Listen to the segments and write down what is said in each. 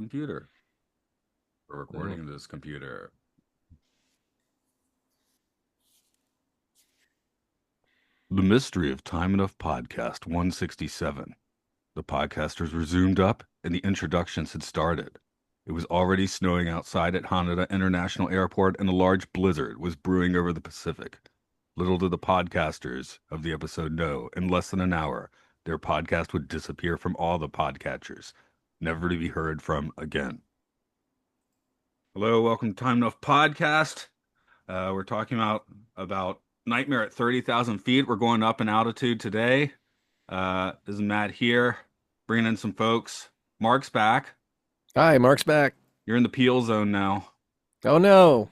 computer. We're Mm. recording this computer. The Mystery of Time Enough Podcast 167. The podcasters were zoomed up and the introductions had started. It was already snowing outside at Haneda International Airport and a large blizzard was brewing over the Pacific. Little did the podcasters of the episode know, in less than an hour, their podcast would disappear from all the podcatchers, never to be heard from again. Hello, welcome to Time Enough Podcast. We're talking about Nightmare at 30,000 feet. We're going up in altitude today. This is Matt here, bringing in some folks. Mark's back. Hi, Mark's back. You're in the Peel zone now. Oh no.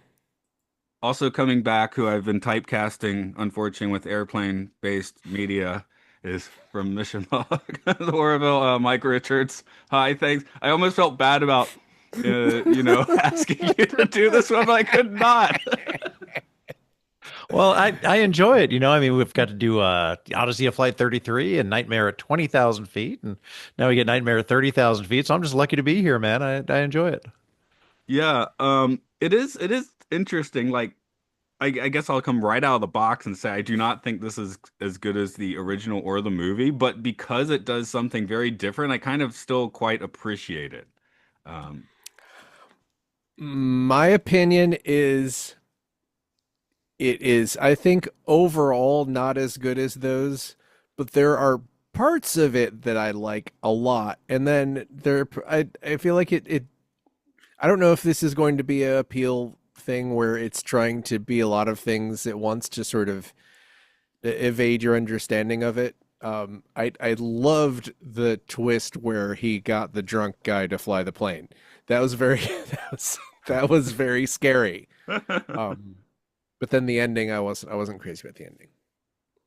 Also coming back, who I've been typecasting, unfortunately, with airplane-based media, is from Mission Log, the Orville, Mike Richards. Hi, thanks. I almost felt bad about, asking you to do this one, but I could not. Well, I enjoy it. I mean, we've got to do Odyssey of Flight 33 and Nightmare at 20,000 feet. And now we get Nightmare at 30,000 feet. So I'm just lucky to be here, man. I enjoy it. Yeah, it is interesting. Like, I guess I'll come right out of the box and say I do not think this is as good as the original or the movie, but because it does something very different, I kind of still quite appreciate it. Um, My opinion is it is, I think, overall not as good as those, but there are parts of it that I like a lot. And then I feel like I don't know if this is going to be a appeal thing where it's trying to be a lot of things at once to sort of evade your understanding of it. I loved the twist where he got the drunk guy to fly the plane. That was very that was very scary. Um, but then the ending, I wasn't crazy about the ending.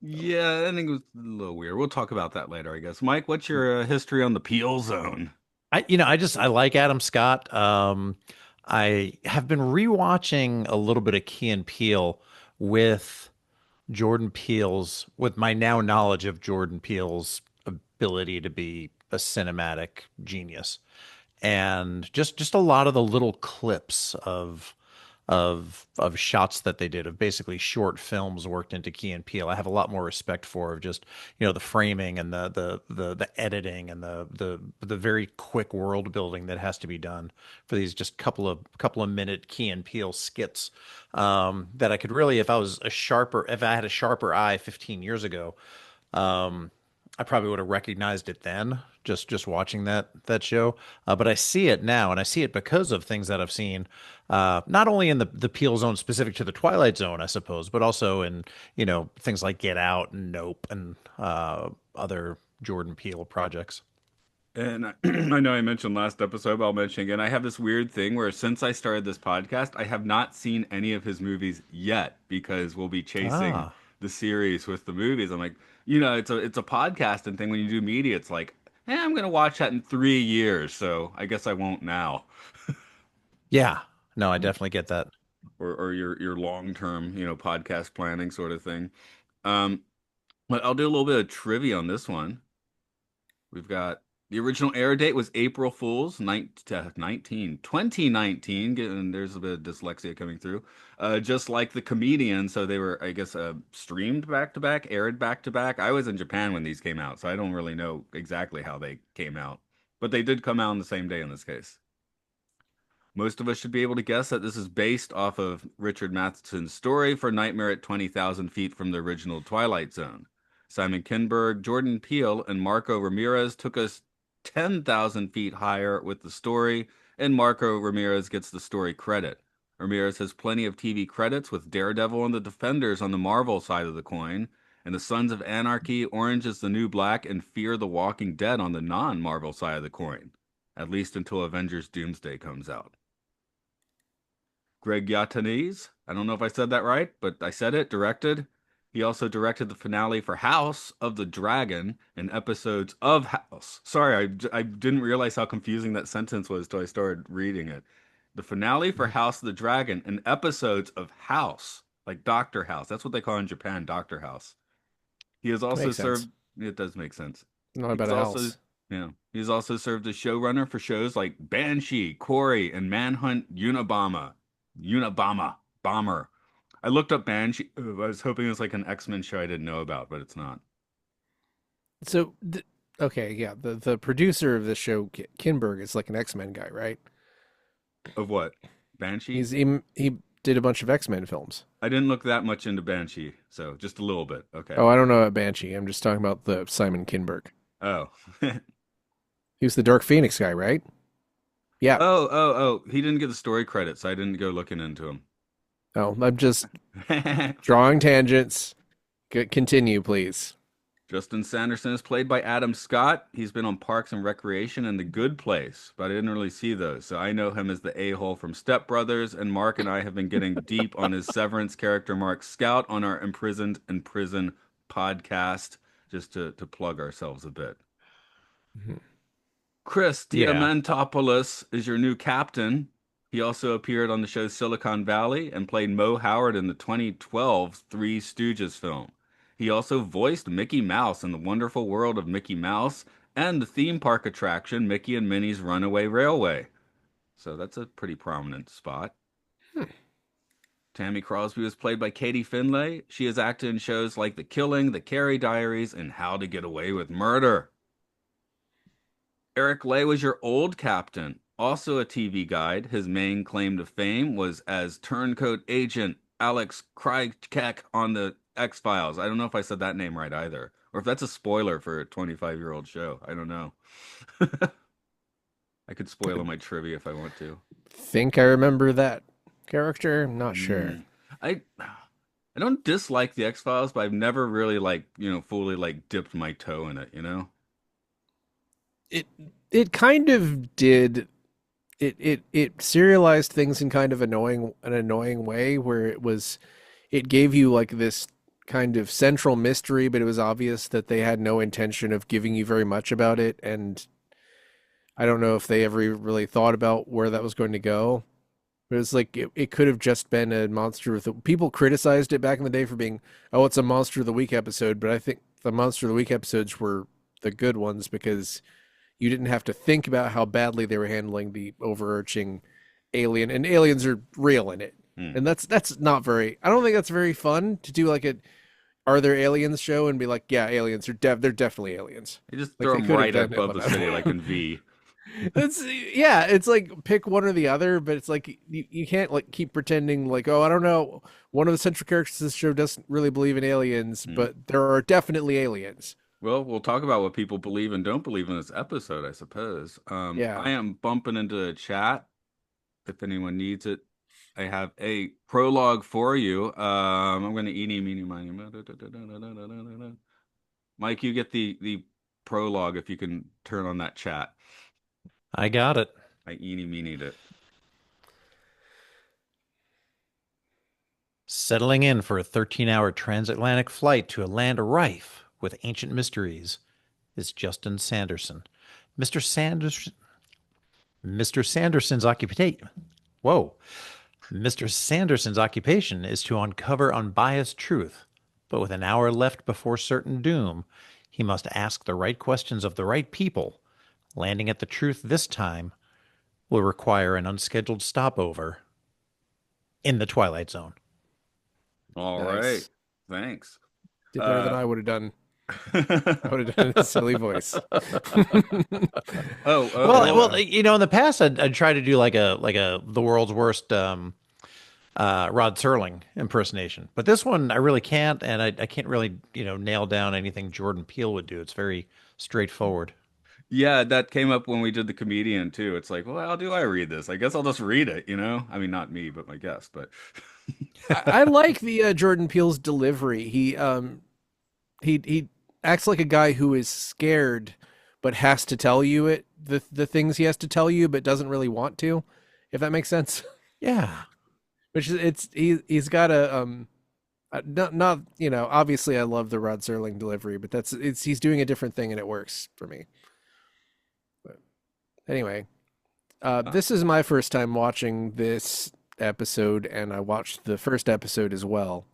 yeah, I think it was a little weird. We'll talk about that later, I guess. Mike, what's your history on the Peel Zone? I like Adam Scott. I have been rewatching a little bit of Key and Peele with with my now knowledge of Jordan Peele's ability to be a cinematic genius. And just a lot of the little clips of shots that they did, of basically short films worked into Key and Peele. I have a lot more respect for, of just the framing and the editing and the very quick world building that has to be done for these just couple of minute Key and Peele skits, that I could really, if I had a sharper eye 15 years ago, I probably would have recognized it then, just watching that show. But I see it now, and I see it because of things that I've seen, not only in the Peel Zone specific to the Twilight Zone, I suppose, but also in things like Get Out and Nope and other Jordan Peele projects. And I know I mentioned last episode, but I'll mention again. I have this weird thing where since I started this podcast, I have not seen any of his movies yet because we'll be chasing Ah, the series with the movies. I'm like, it's a podcasting thing. When you do media, it's like, I'm gonna watch that in 3 years, so I guess I won't now. yeah. No, I definitely get that. Or your long term, podcast planning sort of thing. Um, but I'll do a little bit of trivia on this one. We've got the original air date was April Fool's 2019. There's a bit of dyslexia coming through. Just like the comedian, so they were, I guess, streamed back to back, aired back to back. I was in Japan when these came out, so I don't really know exactly how they came out, but they did come out on the same day in this case. Most of us should be able to guess that this is based off of Richard Matheson's story for Nightmare at 20,000 Feet from the original Twilight Zone. Simon Kinberg, Jordan Peele, and Marco Ramirez took us 10,000 feet higher with the story, and Marco Ramirez gets the story credit. Ramirez has plenty of TV credits with Daredevil and the Defenders on the Marvel side of the coin, and the Sons of Anarchy, Orange is the New Black, and Fear the Walking Dead on the non-Marvel side of the coin, at least until Avengers Doomsday comes out. Greg Yatanese, I don't know if I said that right, but I said it, directed. He also directed the finale for House of the Dragon and episodes of House. Sorry, I didn't realize how confusing that sentence was till I started reading it. The finale for House of the Dragon and episodes of House, like Doctor House. That's what they call in Japan, Doctor House. He has also Makes sense. served, it does make sense. Not He about was a also house. Yeah. He's also served as showrunner for shows like Banshee, Quarry, and Manhunt Unabomber. Unabomber. Bomber. I looked up Banshee. I was hoping it was like an X-Men show I didn't know about, but it's not. So, okay, yeah, the producer of this show, Kinberg, is like an X-Men guy, right? Of what? Banshee? He did a bunch of X-Men films. I didn't look that much into Banshee, so just a little bit. Okay. Oh, I don't know about Banshee. I'm just talking about the Simon Kinberg. Oh. He was the Dark Phoenix guy, right? Yeah. Oh. He didn't get the story credit, so I didn't go looking into him. Oh, I'm just drawing tangents. Continue, please. Justin Sanderson is played by Adam Scott. He's been on Parks and Recreation and The Good Place, but I didn't really see those. So I know him as the a-hole from Step Brothers, and Mark and I have been getting deep on his Severance character, Mark Scout, on our Imprisoned in Prison podcast, just to plug ourselves a bit. Mhm. Chris Yeah. Diamantopoulos is your new captain. He also appeared on the show Silicon Valley and played Mo Howard in the 2012 Three Stooges film. He also voiced Mickey Mouse in the Wonderful World of Mickey Mouse and the theme park attraction Mickey and Minnie's Runaway Railway. So that's a pretty prominent spot. Hmm. Tammy Crosby was played by Katie Finlay. She has acted in shows like The Killing, The Carrie Diaries, and How to Get Away with Murder. Eric Lay was your old captain, also a TV guide. His main claim to fame was as turncoat agent Alex Krycek on the X-Files. I don't know if I said that name right either, or if that's a spoiler for a 25-year-old show. I don't know. I could spoil my trivia if I want to. Think I remember that character. I'm not sure. Mm. I don't dislike the X-Files, but I've never really fully dipped my toe in it. It it kind of did. It serialized things in kind of an annoying way where it gave you like this kind of central mystery, but it was obvious that they had no intention of giving you very much about it, and I don't know if they ever really thought about where that was going to go. But it was like it could have just been a monster of the people criticized it back in the day for being, oh, it's a monster of the week episode, but I think the monster of the week episodes were the good ones because you didn't have to think about how badly they were handling the overarching alien, and aliens are real in it. Hmm. And that's not very, I don't think that's very fun to do like a are there aliens show and be like, yeah, aliens are they're definitely aliens. You just Like throw they them could have right done it above the without. city, like in V. It's yeah, it's like pick one or the other, but it's like you can't like keep pretending like, oh, I don't know, one of the central characters of this show doesn't really believe in aliens, Hmm. but there are definitely aliens. Well, we'll talk about what people believe and don't believe in this episode, I suppose. Yeah. I am bumping into the chat if anyone needs it. I have a prologue for you. I'm going to eeny, meeny, miny. Mike, you get the prologue if you can turn on that chat. I got it. I eeny, meenied it. Settling in for a 13-hour transatlantic flight to a land rife with ancient mysteries is Justin Sanderson. Mr. Sanderson Mr. Sanderson's occupation. Whoa. Mr. Sanderson's occupation is to uncover unbiased truth, but with an hour left before certain doom, he must ask the right questions of the right people. Landing at the truth this time will require an unscheduled stopover in the Twilight Zone. All right. Nice. Thanks. Did better than Uh, I would have done. I would have done a silly voice. Well, in the past, I'd try to do like a the world's worst Rod Serling impersonation, but this one I really can't, and I can't really nail down anything Jordan Peele would do. It's very straightforward. yeah, that came up when we did the comedian too. It's like, well, how do I read this? I guess I'll just read it. I mean, not me, but my guest, but I like the Jordan Peele's delivery. He acts like a guy who is scared but has to tell you the things he has to tell you but doesn't really want to, if that makes sense. Yeah. Which is he's got a not obviously I love the Rod Serling delivery, but he's doing a different thing and it works for me. But anyway, this is my first time watching this episode, and I watched the first episode as well,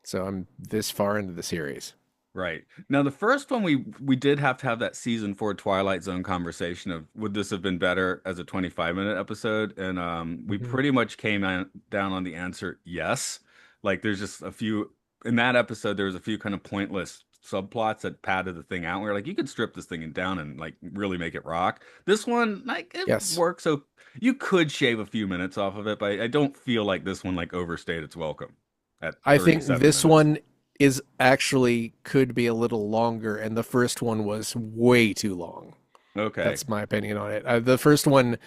so I'm this far into the series. Right. Now, the first one we did have to have that season 4 Twilight Zone conversation of would this have been better as a 25-minute episode? And we Mhm. pretty much down on the answer yes. Like there's just a few in that episode there was a few kind of pointless subplots that padded the thing out. We're like you could strip this thing down and like really make it rock. This one like it Yes. works so you could shave a few minutes off of it, but I don't feel like this one like overstayed its welcome at I think 37 this minutes. one is actually could be a little longer, and the first one was way too long. Okay. That's my opinion on it. The first one,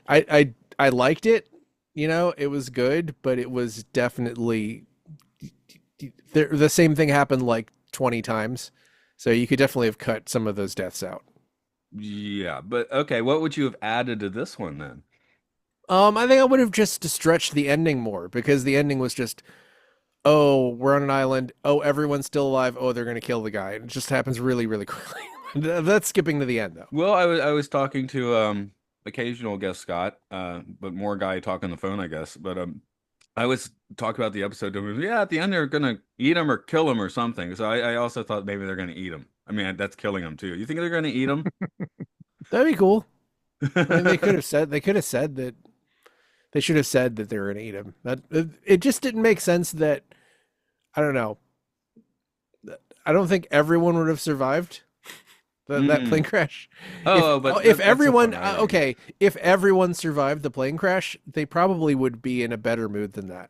I liked it. You know, it was good, but it was definitely the same thing happened like 20 times. So you could definitely have cut some of those deaths out. Yeah, but okay, what would you have added to this one then? I think I would have just stretched the ending more because the ending was just, oh, we're on an island. Oh, everyone's still alive. Oh, they're gonna kill the guy. It just happens really, really quickly. That's skipping to the end though. Well, I was talking to occasional guest Scott, but more guy talking on the phone, I guess. But I was talking about the episode. Yeah, at the end they're gonna eat him or kill him or something. So I also thought maybe they're gonna eat him. I mean, that's killing him too. You think they're gonna eat him? That'd be cool. I mean, they could have said that they should have said that they were going to eat him. That it just didn't make sense that I don't know. I don't think everyone would have survived that plane Mm. crash. Oh, but If that's the fun everyone writing. okay, if everyone survived the plane crash, they probably would be in a better mood than that.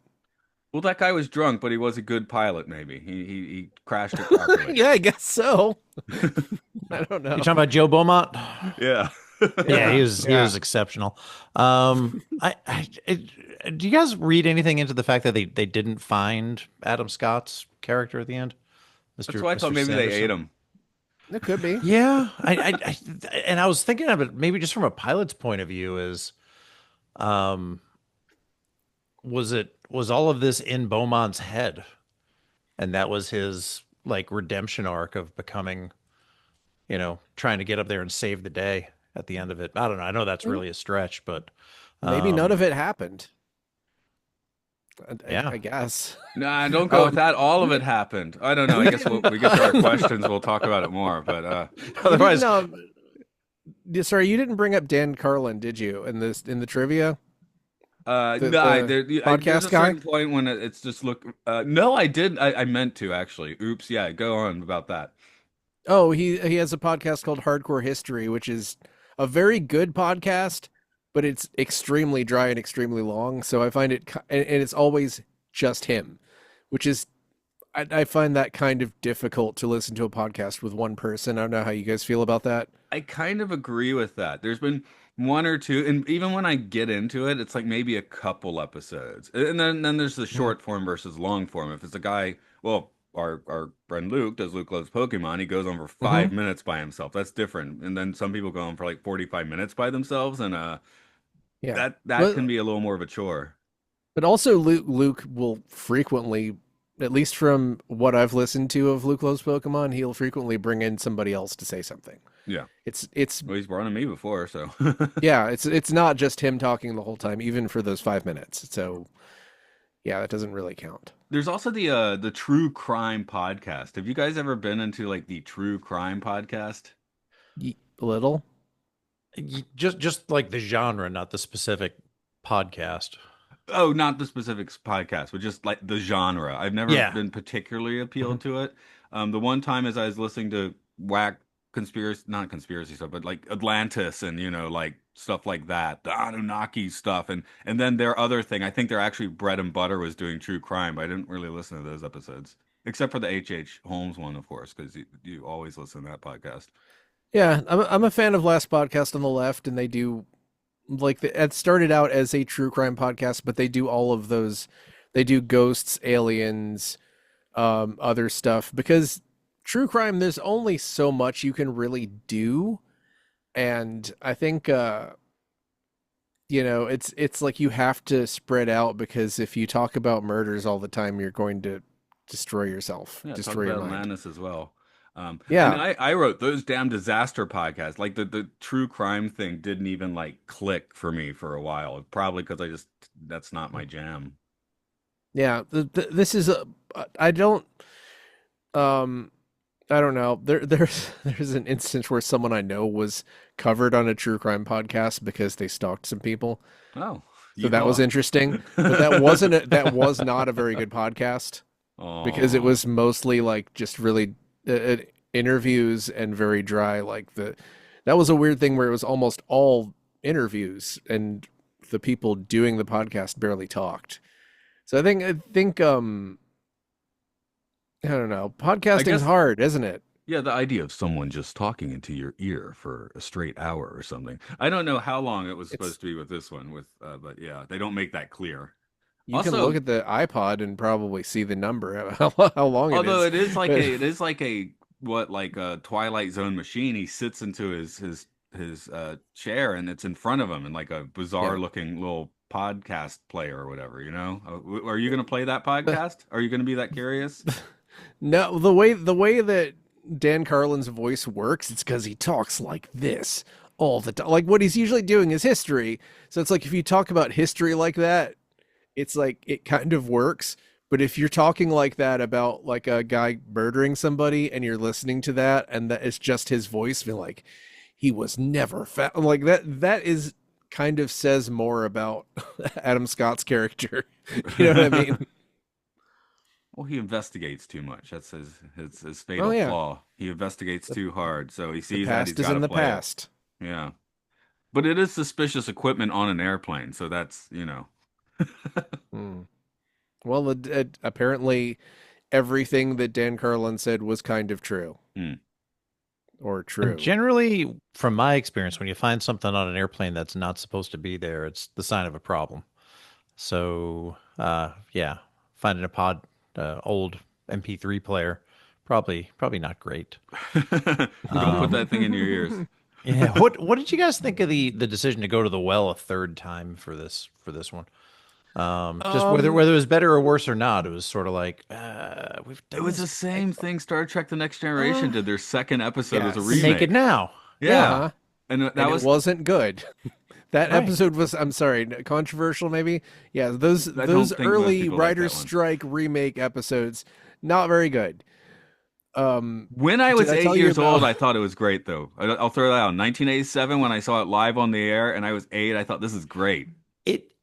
Well, that guy was drunk, but he was a good pilot. Maybe he crashed it properly. Yeah, I guess so. I don't You know. talking about Joe Beaumont? Yeah. Yeah, Yeah, he yeah. was exceptional. Do you guys read anything into the fact that they didn't find Adam Scott's character at the end, That's Mister why I thought Mister maybe they ate Sanderson? him. It could be. Yeah, and I was thinking of it maybe just from a pilot's point of view is, um, was all of this in Beaumont's head, and that was his like redemption arc of becoming, trying to get up there and save the day at the end of it. I don't know. I know that's Mm, really a stretch, but maybe none um, of it happened. I, yeah. I guess. Nah, don't go with Um, that. All of it happened. I don't know. I we guess we didn't. get to our questions. We'll talk about it more. But You didn't. otherwise, Sorry, you didn't bring up Dan Carlin, did you? In the trivia, no, the there's podcast a guy. certain point when it's just look. No, I did. I meant to actually. Oops. Yeah, go on about that. Oh, he has a podcast called Hardcore History, which is a very good podcast, but it's extremely dry and extremely long. So I find and it's always just him, which is I find that kind of difficult to listen to a podcast with one person. I don't know how you guys feel about that. I kind of agree with that. There's been one or two, and even when I get into it, it's like maybe a couple episodes, and then there's the Mhm. short form versus long form. If it's a guy, well, our friend Luke does Luke Loves Pokemon. He goes on for Mhm. 5 minutes by himself. That's different. And then some people go on for like 45 minutes by themselves, and Yeah. that can But be a little more of a chore. also Luke will frequently, at least from what I've listened to of Luke Loves Pokemon, he'll frequently bring in somebody else to say something. Yeah. It's Well, he's brought on me before, so. yeah, it's not just him talking the whole time, even for those 5 minutes. So yeah, that doesn't really count. There's also the true crime podcast. Have you guys ever been into like the true crime podcast? A little. Just like the genre, not the specific podcast. Oh, not the specific podcast, but just like the genre. I've never Yeah. been particularly Mhm. appealed to it. The one time as I was listening to whack conspiracy, not conspiracy stuff, but like Atlantis and like stuff like that, the Anunnaki stuff, and then their other thing. I think their actually bread and butter was doing true crime, but I didn't really listen to those episodes, except for the H. Holmes one, of course, because you always listen to that podcast. Yeah, I'm a fan of Last Podcast on the Left, and they do it started out as a true crime podcast, but they do all of those. They do ghosts, aliens, other stuff because true crime. There's only so much you can really do, and I think it's like you have to spread out because if you talk about murders all the time, you're going to destroy yourself, Yeah, talk destroy your about mind. Atlantis as well. And Yeah, I wrote those damn disaster podcasts. Like the true crime thing didn't even like click for me for a while. Probably because that's not my jam. yeah. This is a. I don't. Um, I don't know. There's an instance where someone I know was covered on a true crime podcast because they stalked some people. Oh, So that was yeehaw. interesting. But that was not a very good podcast because it Oh, was mostly like just really interviews and very dry. That was a weird thing where it was almost all interviews and the people doing the podcast barely talked. So I don't know. I Podcasting's guess, hard, isn't it? yeah, the idea of someone just talking into your ear for a straight hour or something. I don't know how long it was It's supposed to be with this one, but yeah, they don't make that clear. You can look Also, at the iPod and probably see the number how long it although is. But it is like a what like a Twilight Zone machine. He sits into his chair and it's in front of him in like a bizarre yeah. looking little podcast player or whatever. You know, are you going to play that podcast? Are you going to be that curious? No, the way that Dan Carlin's voice works, it's because he talks like this all the time. Like what he's usually doing is history. So it's like if you talk about history like that, it's like it kind of works. But if you're talking like that about like a guy murdering somebody and you're listening to that and that it's just his voice, be like, he was never found like that is kind of says more about Adam Scott's character. You know what I mean? Well, he investigates too much. That's his Oh fatal yeah. flaw. He investigates The, too hard, so he the sees that he's past is got to in the play it. past. Yeah, but it is suspicious equipment on an airplane, so that's you know. Hmm. Well, apparently everything that Dan Carlin said was kind of true Hmm. or And true. generally, from my experience, when you find something on an airplane that's not supposed to be there, it's the sign of a problem. So, yeah, finding a old MP3 player, probably not great. Don't put that Um, thing in your ears. yeah. What did you guys think of the decision to go to the well a third time for this one? Just um, whether it was better or worse or not, it was sort of like we've It done was this. the same thing Star Trek: The Next Generation did. Their second episode was a yes. Make it remake. now. Yeah. Yeah, Uh-huh. and And that it was wasn't good. That Right. episode was, I'm sorry, controversial maybe. Yeah, those I those don't think most early people like writer's that one. strike remake episodes, not very good. Um, When I did was I eight tell you years old, about I thought it was great, though. I'll throw that out. 1987, when I saw it live on the air, and I was eight, I thought this is great.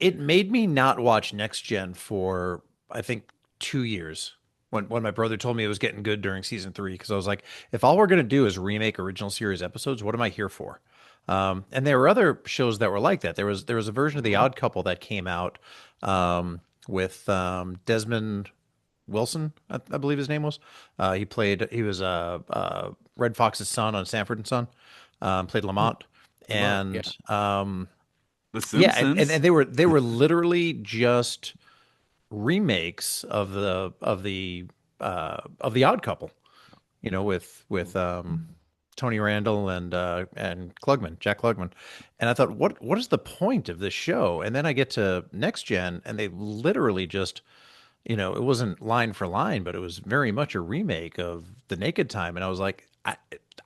It made me not watch Next Gen for I think 2 years when my brother told me it was getting good during season three because I was like, if all we're gonna do is remake original series episodes, what am I here for? And there were other shows that were like that. There was a version of The Odd Couple that came out with Desmond Wilson, I believe his name was. He was Red Fox's son on Sanford and Son, played Lamont, Lamont? and Yeah. The yeah, and Simpsons. they were literally just remakes of the Odd Couple, with Tony Randall and Klugman, Jack Klugman, and I thought, what is the point of this show? And then I get to Next Gen, and they literally just, it wasn't line for line, but it was very much a remake of The Naked Time, and I was like,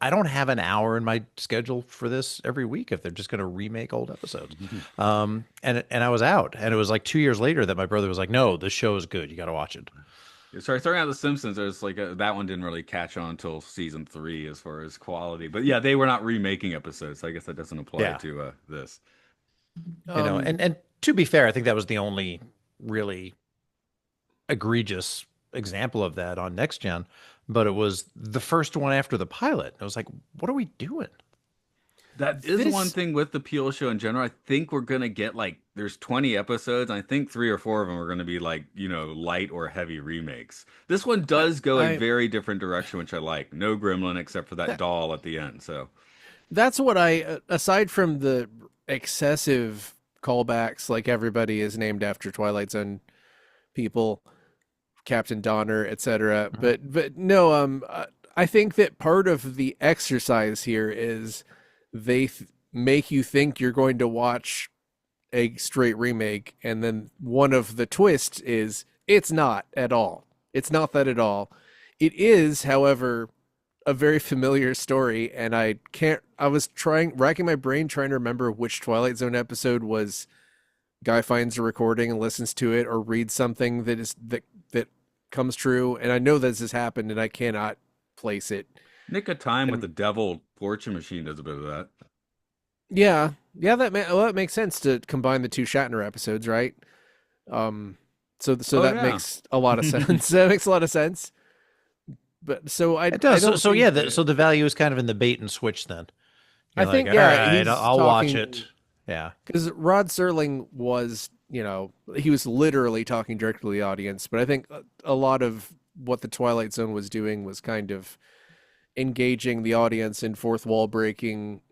I don't have an hour in my schedule for this every week if they're just going to remake old episodes. And I was out, and it was like 2 years later that my brother was like, "No, this show is good. You got to watch it." Sorry, throwing out The Simpsons. There's like that one didn't really catch on until season three as far as quality. But yeah, they were not remaking episodes. So I guess that doesn't apply Yeah, to this. Um, and to be fair, I think that was the only really egregious example of that on Next Gen, but it was the first one after the pilot. I was like, "What are we doing?" That is one this thing with the Peel show in general. I think we're gonna get like there's 20 episodes. I think three or four of them are gonna be like, light or heavy remakes. This one does go a I very different direction, which I like. No gremlin except for that that doll at the end. So that's what aside from the excessive callbacks, like everybody is named after Twilight Zone people, Captain Donner, etc. Mhm. But no, I think that part of the exercise here is make you think you're going to watch a straight remake, and then one of the twists is it's not at all. It's not that at all. It is, however, a very familiar story, and I can't. I was racking my brain trying to remember which Twilight Zone episode was. Guy finds a recording and listens to it, or reads something that comes true, and I know this has happened, and I cannot place it. Nick of Time with And the Devil Fortune Machine does a bit of that. yeah, yeah, well, that makes sense to combine the two Shatner episodes, right? Um, so Oh that yeah. makes a lot of sense. That makes a lot of sense. But so It I does. So, don't so yeah, think so the value is kind of in the bait and switch then. I You're like, think all yeah, right, he's I'll watch talking it. Yeah. because Rod Serling was, he was literally talking directly to the audience, but I think a lot of what the Twilight Zone was doing was kind of engaging the audience in fourth wall breaking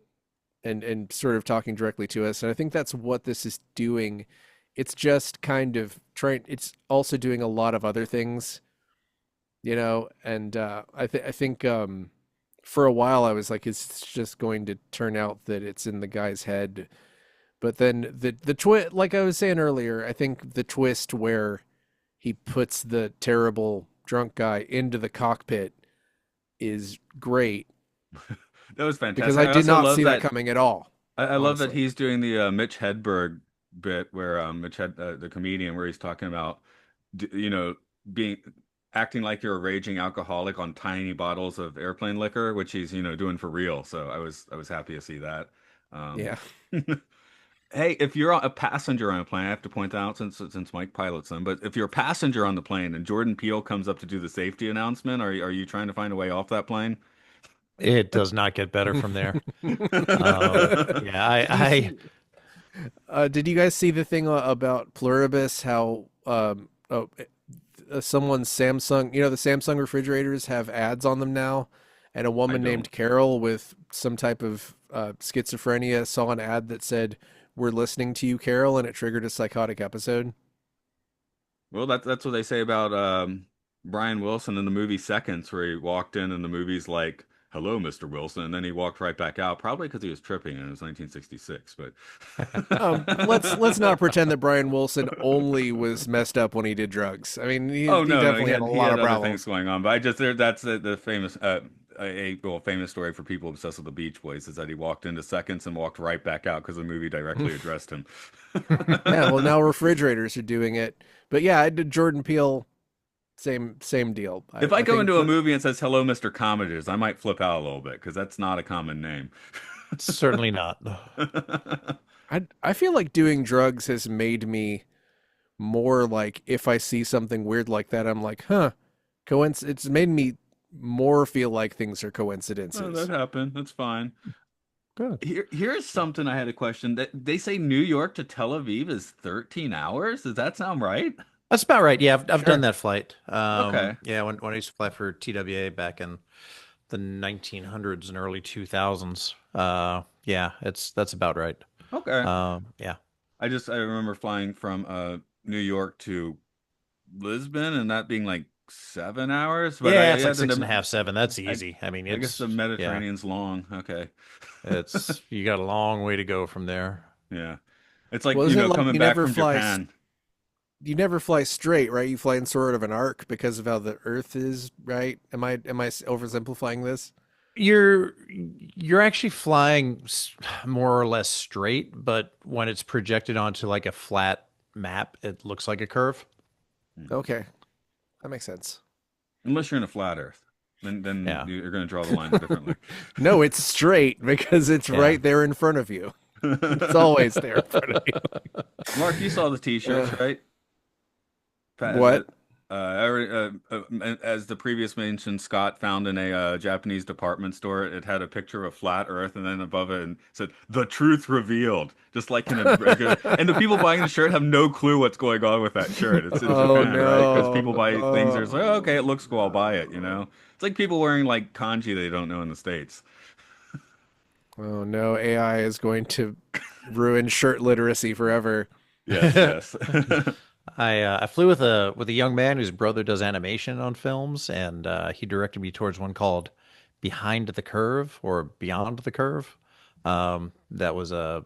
and sort of talking directly to us. And I think that's what this is doing. It's just kind of trying. It's also doing a lot of other things, and I think for a while I was like, it's just going to turn out that it's in the guy's head. But then the twist, like I was saying earlier, I think the twist where he puts the terrible drunk guy into the cockpit is great That was because fantastic. I I did also not love see that that. coming at all, I love that honestly. he's doing the Mitch Hedberg bit where the comedian, where he's talking about, you know, being acting like you're a raging alcoholic on tiny bottles of airplane liquor, which he's, doing for real. So I was happy to see that. Um, Yeah. hey, if you're a passenger on a plane, I have to point out since Mike pilots them, but if you're a passenger on the plane and Jordan Peele comes up to do the safety announcement, are you trying to find a way off that plane? It does not get better from there. Yeah, Did you see? Did you guys see the thing about Pluribus? How someone's Samsung, the Samsung refrigerators have ads on them now, and a I woman don't. named Carol with some type of schizophrenia saw an ad that said, "We're listening to you, Carol," and it triggered a psychotic episode. Well, that's what they say about Brian Wilson in the movie Seconds, where he walked in and the movie's like, "Hello, Mr. Wilson," and then he walked right back out, probably because he was tripping and it was 1966. But Let's not pretend that Brian Wilson only was messed up when he did drugs. I mean, oh he no, he definitely had had a he lot had of other things problems. going on. But I just that's the famous famous story for people obsessed with the Beach Boys is that he walked into Seconds and walked right back out because the movie directly addressed him. Yeah, well now refrigerators are doing it. But yeah, I did Jordan Peele, same deal. If I I go think into a movie and says "Hello, Mr. Commodus," I might flip out a little bit because that's not a common name. certainly not. I feel like doing drugs has made me more like if I see something weird like that, I'm like, huh, it's made me more feel like things are Oh, that coincidences. happened. That's fine. Good. Here's something I had a question. That they say New York to Tel Aviv is 13 hours. Does that sound right? That's about right. Yeah, I've done Sure. that flight. Okay. Yeah, when I used to fly for TWA back in the 1900s and early 2000s. Yeah, that's about right. Okay. Yeah. I remember flying from New York to Lisbon and that being like 7 hours. But Yeah, I it's like yeah, six and a half, seven. That's I easy. I mean, I guess the yeah, Mediterranean's long. Okay. it's you got a long way to go from there. Yeah. It's like, Well, isn't it like coming back from Japan. you never fly straight, right? You fly in sort of an arc because of how the Earth is, right? Am I oversimplifying this? You're actually flying more or less straight, but when it's projected onto like a flat map, it looks like a curve. Hmm. Okay, that makes sense. Unless you're in a flat Earth. Then Yeah. you're going to draw the lines differently. No, it's straight because it's Yeah. right there in front of you. It's always there in front of you. Mark, you saw the Uh, t-shirts, right? what? As the previous mentioned, Scott found in a Japanese department store. It had a picture of a flat Earth, and then above it and said "The truth revealed," just like in a regular. And the people buying the shirt have no clue what's going on with that shirt. It's in Oh Japan, right? Because no. people buy things. They're just like, oh, Oh. okay, it looks cool, I'll buy it. It's like people wearing like kanji they don't know in the States. Oh no, AI is going to ruin shirt literacy forever. Yes, yes. I flew with a young man whose brother does animation on films, and he directed me towards one called Behind the Curve or Beyond the Curve. That was it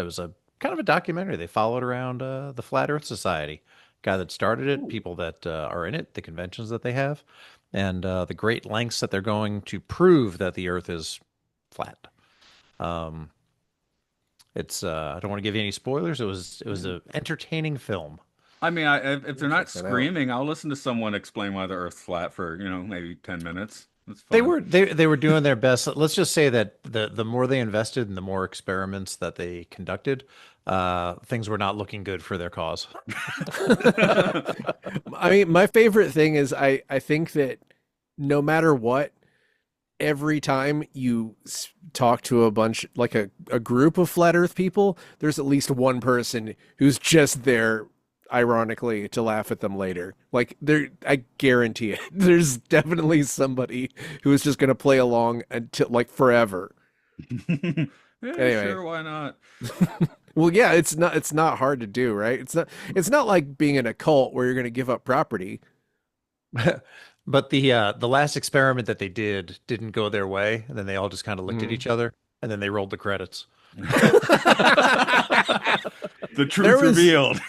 was a kind of a documentary. They followed around the Flat Earth Society, guy that started it, people that are in it, the conventions that they have, and the great lengths that they're going to prove that the Earth is flat. Um, it's I don't want to give you any spoilers. It was an entertaining film. I mean, if they're not Check that out. screaming, I'll listen to someone explain why the Earth's flat for, maybe 10 minutes. It's They fun. were they were doing their best. Let's just say that the more they invested and the more experiments that they conducted, things were not looking good for their cause. I mean, my favorite thing is I think that no matter what, every time you talk to a bunch, like a group of flat Earth people, there's at least one person who's just there, ironically, to laugh at them later. Like there, I guarantee it. There's definitely somebody who is just going to play along until like forever. Yeah, Anyway, sure, why not? well, yeah, it's not hard to do, right? It's not like being in a cult where you're going to give up property. But the last experiment that they did didn't go their way, and then they all just kind of looked at Mhm. each other, and then they rolled the credits. The There truth was revealed.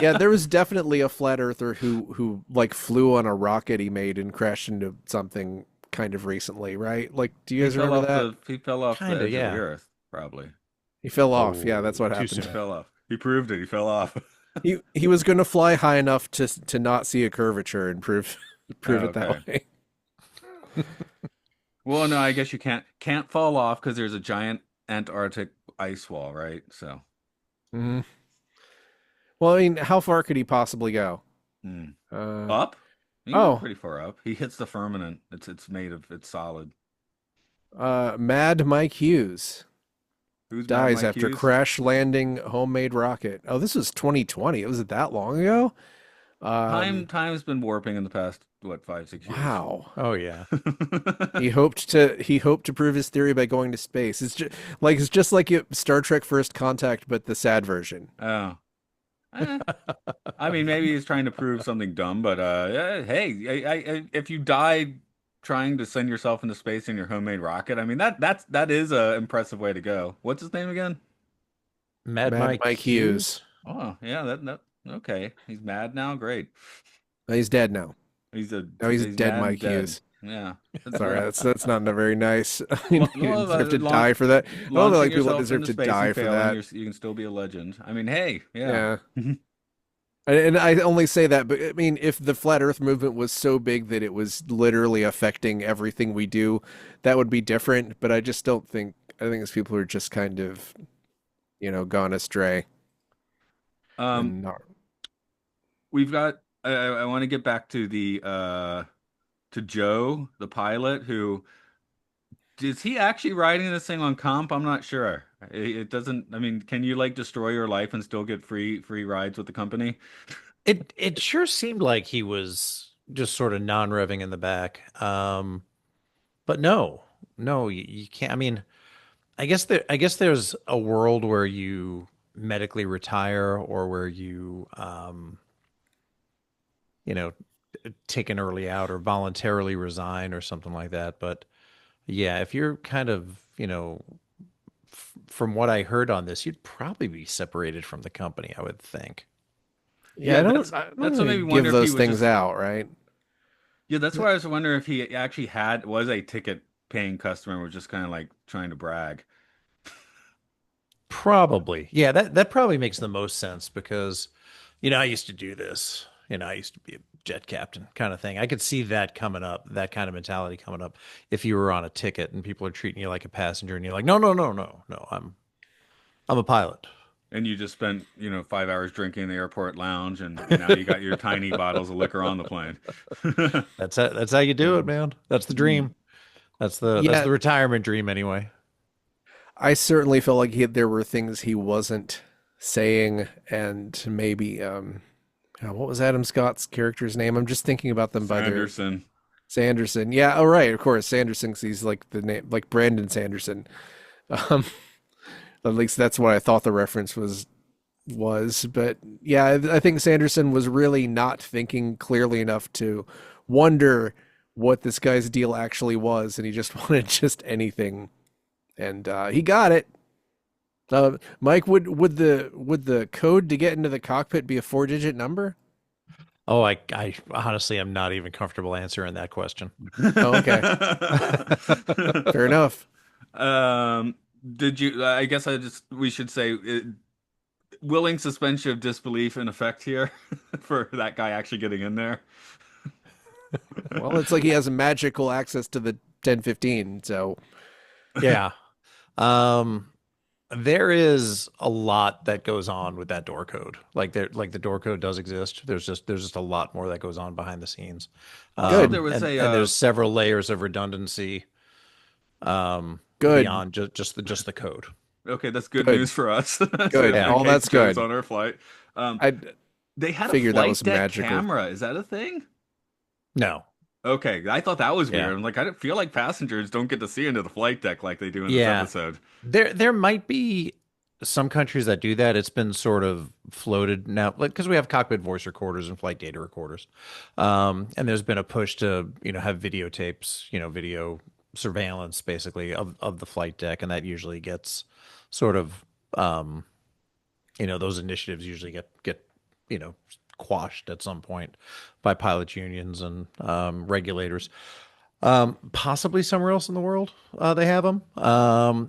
Yeah, there was definitely a flat earther who like flew on a rocket he made and crashed into something kind of recently, right? Like, do you He guys fell remember off that? the Kinda, edge of the yeah. earth, probably. He fell off. Yeah, that's Oh, what too He happened. soon. fell off. He proved it. He fell off. He was going to fly high enough to not see a curvature and prove prove Oh, it okay. that way. Well, no, I guess you can't fall off because there's a giant Antarctic ice wall, right? So, Mhm. Well, I mean, how far could he possibly go? hmm. Uh Up? He can go oh, pretty far up. He hits the firmament. It's solid. Mad Mike Hughes Who's Mad dies Mike after Hughes? crash landing homemade rocket. Oh, this was 2020. It was that long ago? Time's been warping in the past, what, 5, 6 years. Wow. Oh yeah. He hoped to prove his theory by going to space. It's just like Star Trek First Contact, but the sad version. Oh. Eh. I mean, maybe he's trying to prove something dumb, but hey, if you died trying to send yourself into space in your homemade rocket, I mean that is a impressive way to go. What's his name again? Mad Mad Mike Mike Hughes. Hughes. Oh, yeah, that okay. He's mad now. Great. He's dead now. No, he's He's dead, mad and Mike dead. Hughes. Yeah, that's Sorry, right. that's not a very nice. I mean, you Well, deserve to die for that. I don't feel launching like people yourself deserve into to space and die for failing, that. you can still be a legend. I mean, hey, yeah. Yeah. And I only say that, but I mean, if the flat Earth movement was so big that it was literally affecting everything we do, that would be different. But I just don't think. I think it's people who are just kind of, gone astray Um, and not. we've got. I want to get back to the to Joe, the pilot, who is he actually riding this thing on comp? I'm not sure. It doesn't. I mean, can you like destroy your life and still get free rides with the company? It sure seemed like he was just sort of non-revving in the back. But no, no, you can't. I mean, I guess there's a world where you medically retire or where you know, take an early out or voluntarily resign or something like that. But yeah, if you're kind of, from what I heard on this, you'd probably be separated from the company, I would think. Yeah, Yeah, I don't. I don't that's what really made me wonder give if he those was things just. out, right? Yeah, that's why I was wondering if he actually was a ticket paying customer and was just kind of like trying to brag. Probably. Yeah, that probably makes the most sense because, I used to do this. I used to be a jet captain kind of thing. I could see that coming up, that kind of mentality coming up if you were on a ticket and people are treating you like a passenger and you're like, no, no, no, no, no, I'm a pilot. And you just spent, 5 hours drinking in the airport lounge, and now you got your tiny bottles of liquor on the plane. That's how you do it, man. That's the dream. That's Yeah, the retirement dream anyway. I certainly felt like there were things he wasn't saying, and maybe what was Adam Scott's character's name? I'm just thinking about them by their Sanderson. Sanderson. Yeah, oh right, of course, Sanderson. 'Cause he's like the name, like Brandon Sanderson. Um, at least that's what I thought the reference was. But yeah, I think Sanderson was really not thinking clearly enough to wonder what this guy's deal actually was, and he just wanted just anything, and he got it. Mike, would the code to get into the cockpit be a 4-digit number? Oh, I honestly am not even comfortable answering that question. Oh, okay, fair enough. Um, did you? I guess we should say willing suspension of disbelief in effect here for that guy actually getting in there. Well, it's like he has magical access to the 1015, so Yeah. Um, there is a lot that goes on with that door code. Like the door code does exist. There's just a lot more that goes on behind the scenes. Also, there good, was And there's several layers of redundancy good, beyond just the code. okay, that's good good, news for us. So good. Yeah. in All case that's Joe's good. on our flight, um, I they had a figured that flight was deck magical. camera. Is that a thing? No. Okay, I thought that was Yeah. weird. I'm like, I didn't feel like passengers don't get to see into the flight deck like they do in this Yeah. episode. There might be some countries that do that. It's been sort of floated now, like because we have cockpit voice recorders and flight data recorders, and there's been a push to have videotapes, video surveillance basically of the flight deck, and that usually gets sort of those initiatives usually get you know quashed at some point by pilots unions and regulators. Possibly somewhere else in the world, they have them.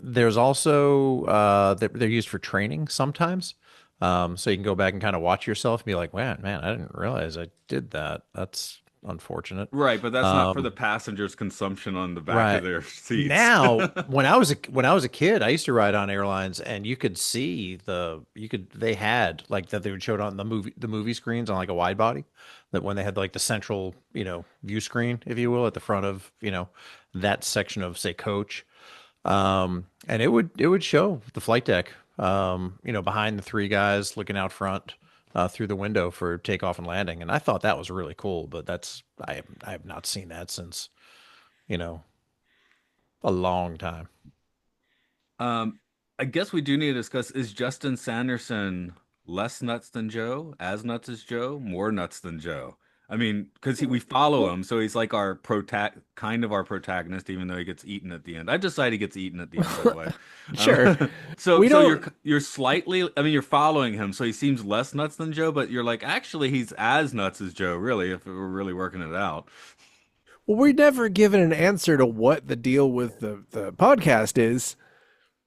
There's also they're used for training sometimes. So you can go back and kind of watch yourself and be like, man, I didn't realize I did that. That's unfortunate. Right, but that's not for the Um, passengers' consumption on the back of right. their seats. Now, when I was a kid, I used to ride on airlines, and you could see they had like that they would show it on the movie screens on like a wide body, that when they had like the central view screen, if you will, at the front of that section of say coach, and it would show the flight deck, behind the three guys looking out front through the window for takeoff and landing, and I thought that was really cool. But I have not seen that since you know a long time. Um, I guess we do need to discuss, is Justin Sanderson less nuts than Joe, as nuts as Joe, more nuts than Joe? I mean, because we follow Well, him, so he's like our kind of our protagonist, even though he gets eaten at the end. I decided he gets eaten at the end, by the way. sure. So We so you're don't. you're slightly, I mean, you're following him, so he seems less nuts than Joe, but you're like, actually, he's as nuts as Joe, really, if we're really working it out. Well, we're never given an answer to what the deal with the podcast is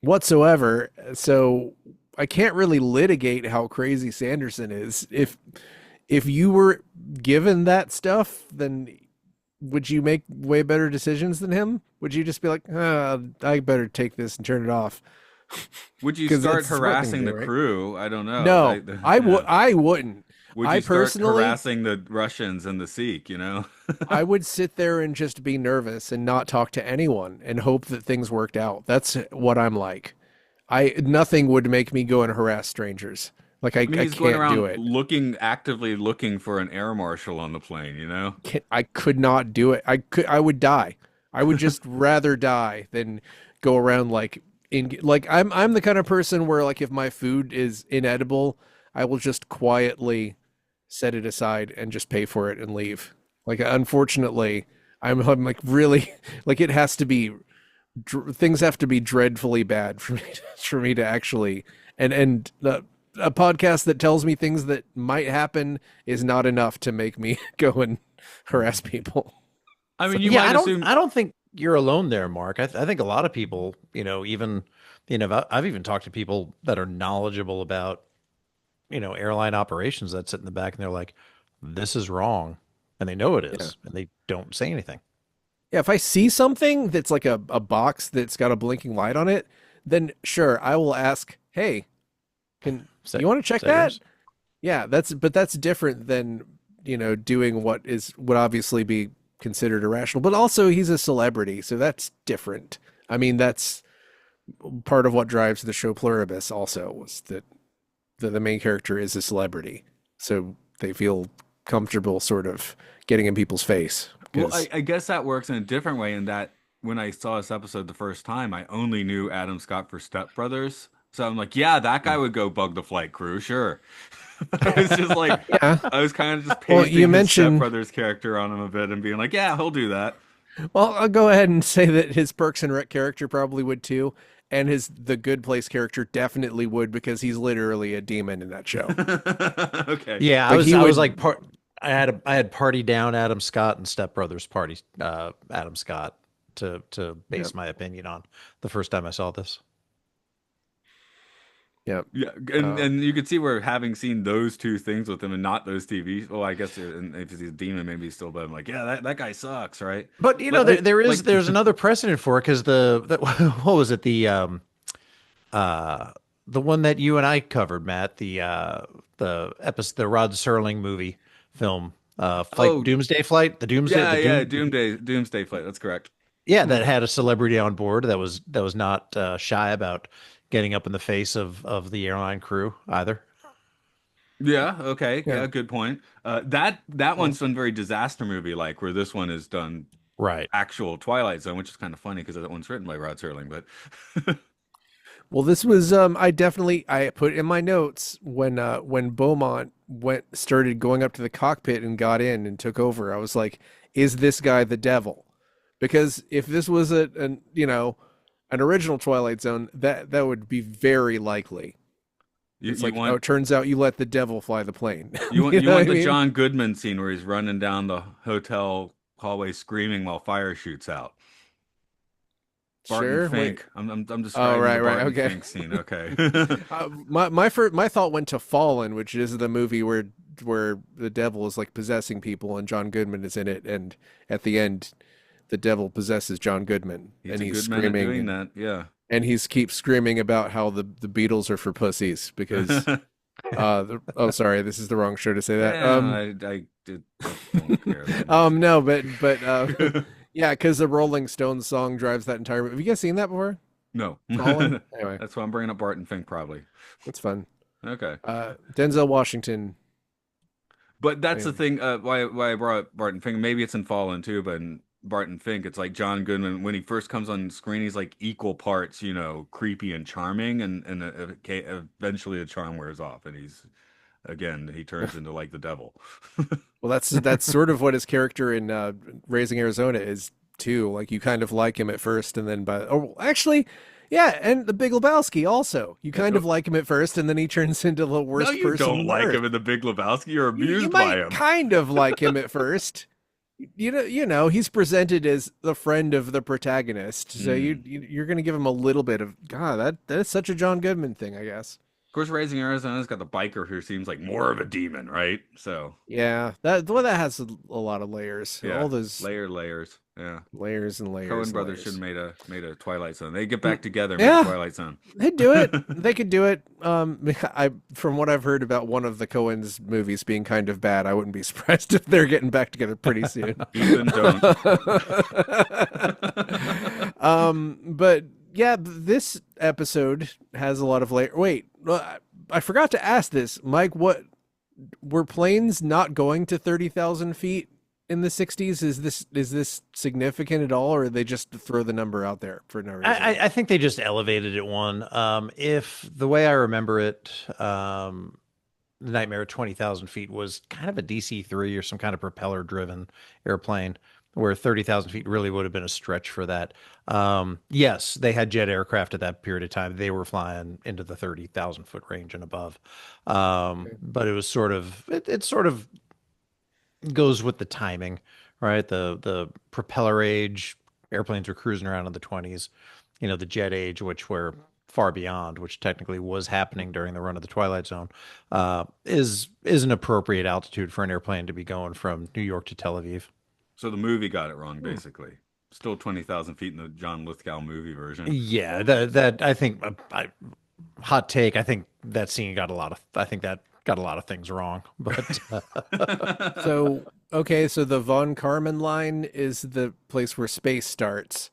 whatsoever. So I can't really litigate how crazy Sanderson is. If you were given that stuff, then would you make way better decisions than him? Would you just be like, I better take this and turn it off? Would you Because start that's a smart thing to harassing do, the right? crew? I don't know. No, Yeah. I wouldn't. Would I you start personally, harassing the Russians and the Sikh, you know? I would sit there and just be nervous and not talk to anyone and hope that things worked out. That's what I'm like. I Nothing would make me go and harass strangers. Like I mean, I he's going can't do around it. actively looking for an air marshal on the plane, you know? I could not do it. I would die. I would just rather die than go around like I'm the kind of person where like if my food is inedible, I will just quietly set it aside and just pay for it and leave. Like unfortunately, I'm like really like it has to be things have to be dreadfully bad for me for me to actually and a podcast that tells me things that might happen is not enough to make me go and harass people. I So, mean, you Yeah, might assume. I don't think you're alone there, Mark. I think a lot of people, even I've even talked to people that are knowledgeable about airline operations that sit in the back and they're like, this is wrong, and they know it yeah. is, and they don't say anything. Yeah, if I see something that's like a box that's got a blinking light on it, then sure, I will ask, "Hey, can Is you want to check that that?" yours? Yeah, that's different than, doing what would obviously be considered irrational. But also he's a celebrity, so that's different. I mean, that's part of what drives the show Pluribus also was that the main character is a celebrity. So they feel comfortable sort of getting in people's face Well, because I guess that works in a different way in that when I saw this episode the first time, I only knew Adam Scott for Step Brothers. So I'm like, yeah, that guy would go bug the flight crew, sure. I was just like, yeah. I was kind of just Well, you pasting his Step mentioned Brothers character on him a bit and being like, yeah, he'll do that. Well, I'll go ahead and say that his Perks and Rec character probably would too, and his The Good Place character definitely would because he's literally a demon in that show. Okay. Yeah, I Like was he I was would, like part. I had Party Down Adam Scott and Step Brothers Party Adam Scott to yeah. base my opinion on the first time I saw this. Yeah. Yeah, Um, and you could see where having seen those two things with him and not those TV. Well, I guess if he's a demon, maybe he's still. But I'm like, yeah, that guy sucks, right? But But there's another precedent for it because what was it uh the one that you and I covered, Matt, the Rod Serling movie film, Flight oh Doomsday Flight, the Doomsday yeah, the yeah, Doom Doomsday Flight. That's correct. yeah, that had a celebrity on board that was not shy about getting up in the face of the airline crew either. Yeah, okay, yeah. yeah, good point. That Well, one's done very disaster movie like, where this one is done Right. actual Twilight Zone, which is kind of funny because that one's written by Rod Serling. But well, this was I put in my notes when Beaumont started going up to the cockpit and got in and took over. I was like, is this guy the devil? Because if this was an original Twilight Zone, that would be very likely. you It's you like, oh, want it turns out you let the devil fly the plane. you want You you know what want I the mean? John Goodman scene where he's running down the hotel hallway screaming while fire shoots out. Barton Sure. Wait. Fink. I'm Oh, describing the right. Barton Okay. Fink scene. Okay. My thought went to Fallen, which is the movie where the devil is like possessing people and John Goodman is in it, and at the end, the devil possesses John Goodman, He's and a he's good man at screaming doing that. Yeah. and he's keeps screaming about how the Beatles are for pussies because oh, sorry, this is the wrong show to say that. Yeah, don't care that much. No, but yeah, because the Rolling Stones song drives that entire. Have you guys seen that before? No. Fallen. Anyway, That's why I'm bringing up Barton Fink probably. that's fun. Okay. Denzel Washington. But that's the Anyway. thing, why I brought up Barton Fink. Maybe it's in Fallen too, but in Barton Fink, it's like John Goodman when he first comes on screen, he's like equal parts, creepy and charming, and eventually the charm wears off, and he turns into like the devil. Well, that's sort of what his character in Raising Arizona is too. Like you kind of like him at first, and then actually, yeah, and the Big Lebowski also. You kind of like him at first, and then he turns into the No, worst you person don't on like earth. him in The Big Lebowski. You're You amused by might him. kind of like him at first. He's presented as the friend of the protagonist, so Mm. you're going to give him a little bit of God. That's such a John Goodman thing, I guess. Of course, Raising Arizona's got the biker who seems like more of a demon, right? So, Yeah, that has a lot of layers. yeah, All those layers. Yeah. layers and Coen layers and brothers should layers. have made a Twilight Zone. They get back together, make a Yeah, Twilight Zone. they'd do it. They could do it. I from what I've heard about one of the Coens movies being kind of bad, I wouldn't be surprised if they're getting back together pretty soon. Ethan, don't. But yeah, this episode has a lot of layer. Wait, I forgot to ask this, Mike. What were planes not going to 30,000 feet in the 60s? Is this significant at all, or they just throw the number out there for no reason? I think they just elevated it one. If the way I remember it, the Nightmare at 20,000 feet was kind of a DC-3 or some kind of propeller driven airplane, where 30,000 feet really would have been a stretch for that. Yes, they had jet aircraft at that period of time. They were flying into the 30,000 foot range and above. But it was it sort of goes with the timing, right? The propeller age, airplanes were cruising around in the 20s. The jet age, which we're far beyond, which technically was happening during the run of the Twilight Zone, is an appropriate altitude for an airplane to be going from New York to Tel Aviv. So the movie got it wrong, basically. Still 20,000 feet in the John Lithgow movie version. Yeah, that I think, hot take. I think that scene got I think that got a lot of things wrong, but So, okay, so the von Karman line is the place where space starts,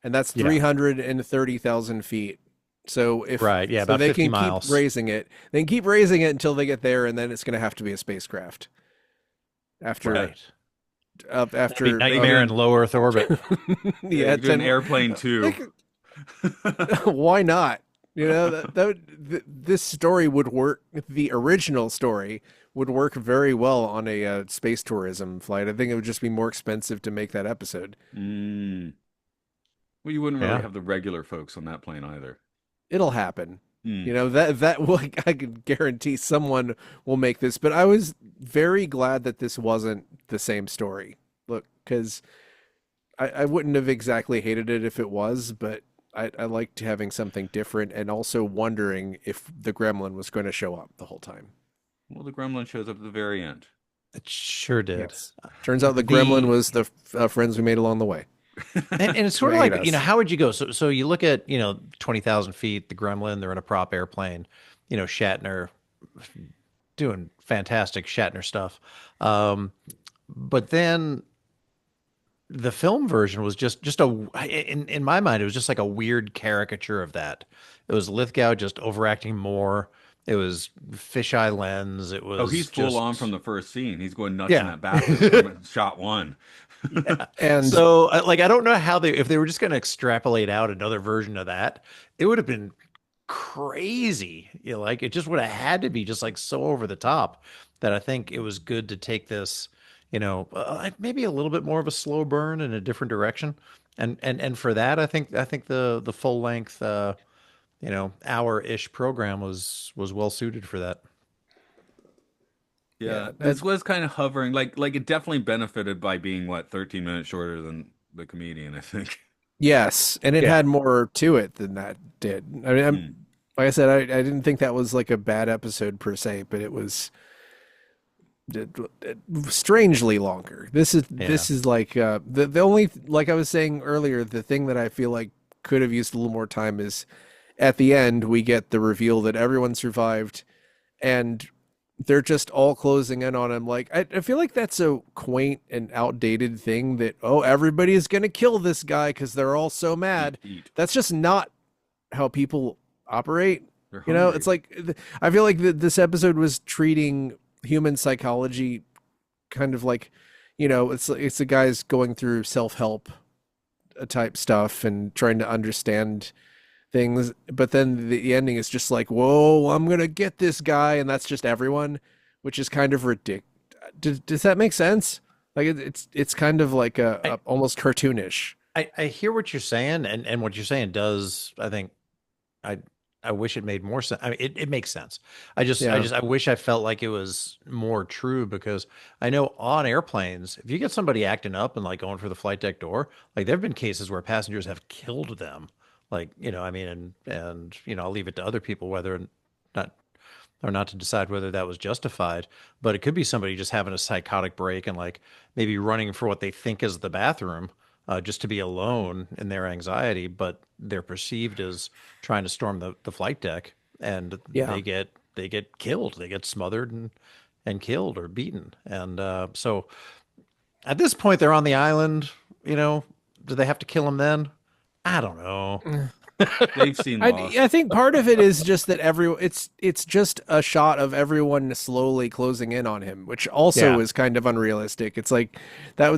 and that's yeah, 330,000 feet. So right, yeah, so about they 50 can miles. keep raising it. They can keep raising it until they get there, and then it's going to have to be a spacecraft after Right. up That'd be after Nightmare in low Earth orbit. Yeah, yeah, you do an 10 airplane they too. why not? This story would work. The original story would work very well on a space tourism flight. I think it would just be more expensive to make that episode. Mm. Well, you wouldn't really Yeah. have the regular folks on that plane either. It'll happen. Mm. That will, I can guarantee someone will make this. But I was very glad that this wasn't the same story. Look, because I wouldn't have exactly hated it if it was, but I liked having something different and also wondering if the gremlin was going to show up the whole time. Well, the gremlin shows up at the very end. It sure did. Yes. Turns out the gremlin The was the friends we made along the way and it's who sort of ate like, us. how would you go? So you look at, 20,000 feet, the Gremlin, they're in a prop airplane, Shatner doing fantastic Shatner stuff. Um, but then the film version was just in my mind, it was just like a weird caricature of that. It was Lithgow just overacting more. It was fisheye lens. It Oh, he's was full on just from the first scene. He's going nuts in yeah. that bathroom from shot one. Yeah. And So, like, I don't know how if they were just going to extrapolate out another version of that, it would have been crazy. Like it just would have had to be just like so over the top that I think it was good to take this, like maybe a little bit more of a slow burn in a different direction. And for that, I think the full length, hour-ish program was well suited for that. Yeah, yeah, this was kind of hovering, like it definitely benefited by being what 13 minutes shorter than the comedian, I think. yes, and it Yeah. had more to it than that did. I mean, Hmm. like I said, I didn't think that was like a bad episode per se, but it was strangely longer. Yeah. This is like the only like I was saying earlier, the thing that I feel like could have used a little more time is at the end we get the reveal that everyone survived and they're just all closing in on him. Like I feel like that's a quaint and outdated thing that everybody is gonna kill this guy because they're all so Eat, mad. eat. That's just not how people operate. They're It's hungry. like I feel like this episode was treating human psychology kind of like, it's the guys going through self-help type stuff and trying to understand things, but then the ending is just like, whoa, I'm gonna get this guy, and that's just everyone, which is kind of ridiculous. Does that make sense? Like it's kind of like I, a almost cartoonish. I hear what you're saying, and what you're saying does, I think, I I wish it made more sense. I mean, it makes sense. Yeah, I wish I felt like it was more true because I know on airplanes, if you get somebody acting up and like going for the flight deck door, like there have been cases where passengers have killed them. Like, I mean, and I'll leave it to other people whether not or not to decide whether that was justified. But it could be somebody just having a psychotic break and like maybe running for what they think is the bathroom, just to be alone in their anxiety, but they're perceived as trying to storm the flight deck, and yeah. they get killed, they get smothered and killed or beaten, and so at this point they're on the island. Do they have to kill him then? I don't know. They've seen I Lost. think part of it is just that it's just a shot of everyone slowly closing in on him, which also Yeah, is kind of unrealistic. It's like that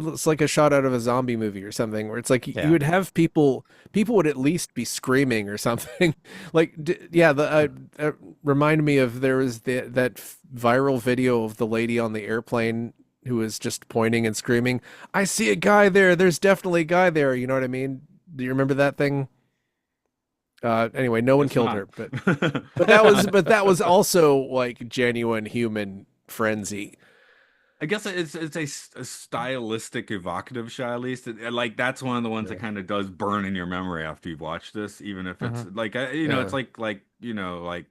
looks like a shot out of a zombie movie or something, where it's like you yeah. would have people would at least be screaming or something. Like yeah, the remind me of there was that viral video of the lady on the airplane who was just pointing and screaming, "I see a guy there. There's definitely a guy there." You know what I mean? Do you remember that thing? Anyway, no one Guess killed not. her, but that was also like genuine human frenzy. I guess it's a stylistic evocative shot at least. Like that's one of the ones that Yeah. kind of does burn in your memory after you've watched this, even if it's Hmm. like it's Yeah. like